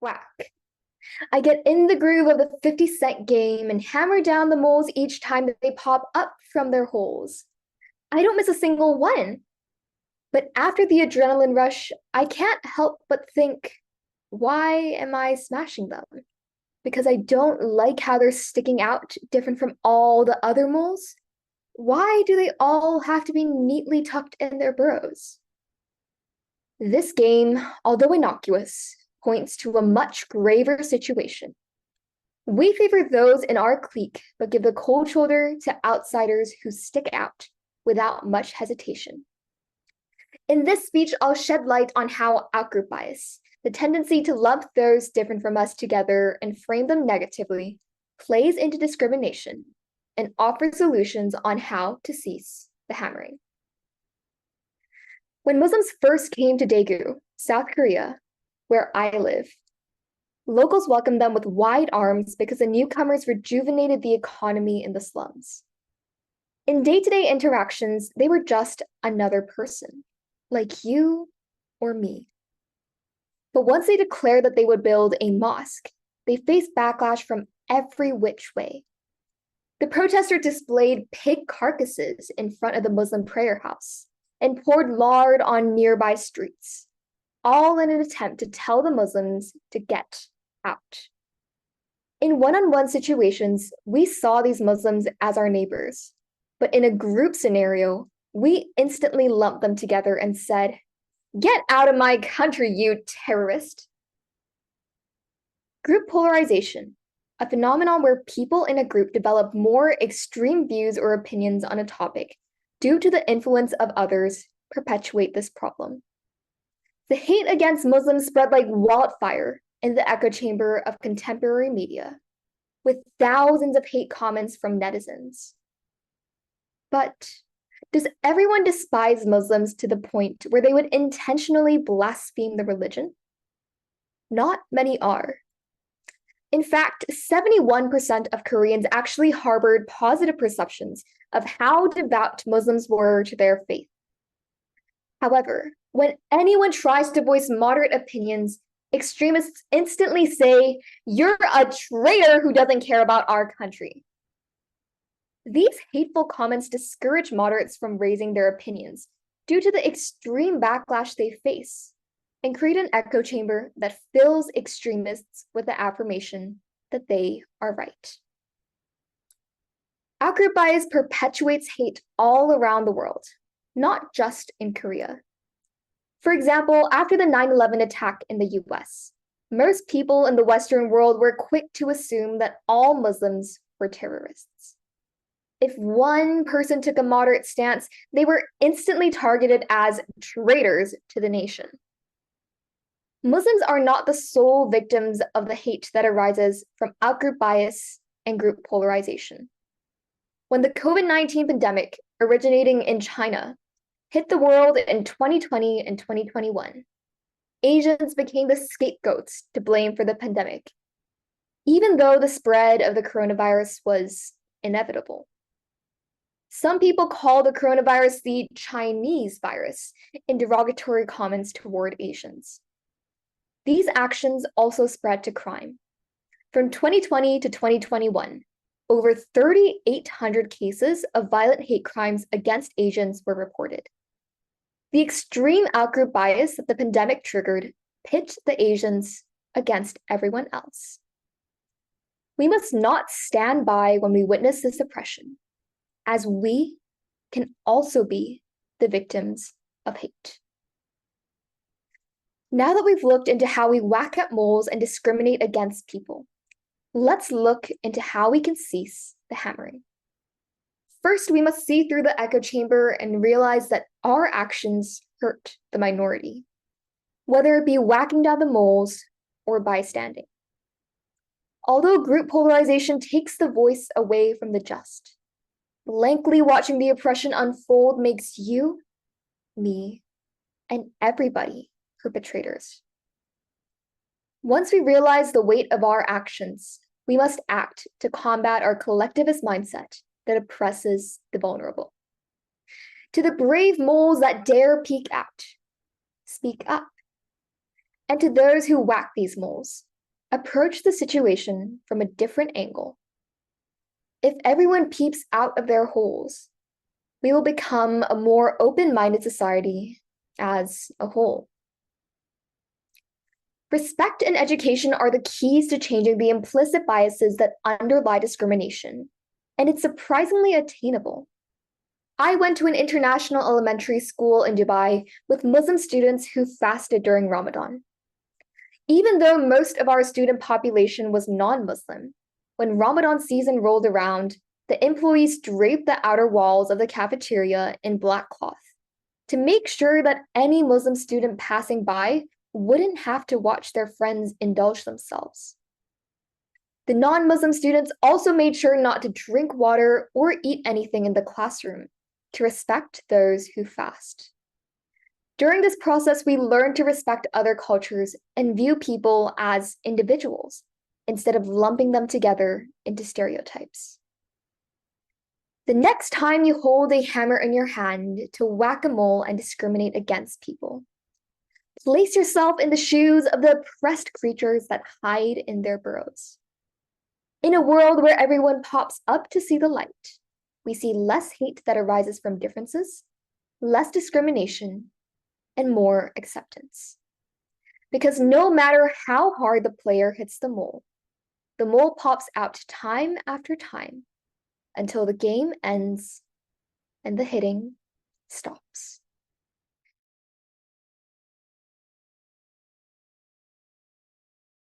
Whack. I get in the groove of the 50-cent game and hammer down the moles each time that they pop up from their holes. I don't miss a single one. But after the adrenaline rush, I can't help but think, why am I smashing them? Because I don't like how they're sticking out different from all the other moles? Why do they all have to be neatly tucked in their burrows? This game, although innocuous, points to a much graver situation. We favor those in our clique, but give the cold shoulder to outsiders who stick out without much hesitation. In this speech, I'll shed light on how outgroup bias, the tendency to lump those different from us together and frame them negatively, plays into discrimination and offer solutions on how to cease the hammering. When Muslims first came to Daegu, South Korea, where I live, locals welcomed them with wide arms because the newcomers rejuvenated the economy in the slums. In day-to-day interactions, they were just another person, like you or me. But once they declared that they would build a mosque, they faced backlash from every which way. The protesters displayed pig carcasses in front of the Muslim prayer house and poured lard on nearby streets, all in an attempt to tell the Muslims to get out. In one-on-one situations, we saw these Muslims as our neighbors, but in a group scenario, we instantly lumped them together and said, "Get out of my country, you terrorist." Group polarization, a phenomenon where people in a group develop more extreme views or opinions on a topic due to the influence of others, perpetuate this problem. The hate against Muslims spread like wildfire in the echo chamber of contemporary media, with thousands of hate comments from netizens. But does everyone despise Muslims to the point where they would intentionally blaspheme the religion? Not many are. In fact, 71% of Koreans actually harbored positive perceptions of how devout Muslims were to their faith. However, when anyone tries to voice moderate opinions, extremists instantly say, "You're a traitor who doesn't care about our country." These hateful comments discourage moderates from raising their opinions due to the extreme backlash they face and create an echo chamber that fills extremists with the affirmation that they are right. Outgroup bias perpetuates hate all around the world, not just in Korea. For example, after the 9/11 attack in the US, most people in the Western world were quick to assume that all Muslims were terrorists. If one person took a moderate stance, they were instantly targeted as traitors to the nation. Muslims are not the sole victims of the hate that arises from outgroup bias and group polarization. When the COVID-19 pandemic, originating in China, hit the world in 2020 and 2021, Asians became the scapegoats to blame for the pandemic, even though the spread of the coronavirus was inevitable. Some people call the coronavirus the Chinese virus in derogatory comments toward Asians. These actions also spread to crime. From 2020 to 2021, over 3,800 cases of violent hate crimes against Asians were reported. The extreme outgroup bias that the pandemic triggered pit the Asians against everyone else. We must not stand by when we witness this oppression, as we can also be the victims of hate. Now that we've looked into how we whack at moles and discriminate against people, let's look into how we can cease the hammering. First, we must see through the echo chamber and realize that our actions hurt the minority, whether it be whacking down the moles or bystanding. Although group polarization takes the voice away from the just, blankly watching the oppression unfold makes you, me, and everybody perpetrators. Once we realize the weight of our actions, we must act to combat our collectivist mindset that oppresses the vulnerable. To the brave moles that dare peek out, speak up. And to those who whack these moles, approach the situation from a different angle. If everyone peeps out of their holes, we will become a more open-minded society as a whole. Respect and education are the keys to changing the implicit biases that underlie discrimination, and it's surprisingly attainable. I went to an international elementary school in Dubai with Muslim students who fasted during Ramadan. Even though most of our student population was non-Muslim, when Ramadan season rolled around, the employees draped the outer walls of the cafeteria in black cloth to make sure that any Muslim student passing by wouldn't have to watch their friends indulge themselves. The non-Muslim students also made sure not to drink water or eat anything in the classroom to respect those who fast. During this process, we learned to respect other cultures and view people as individuals instead of lumping them together into stereotypes. The next time you hold a hammer in your hand to whack a mole and discriminate against people, place yourself in the shoes of the oppressed creatures that hide in their burrows. In a world where everyone pops up to see the light, we see less hate that arises from differences, less discrimination, and more acceptance. Because no matter how hard the player hits the mole pops out time after time until the game ends and the hitting stops.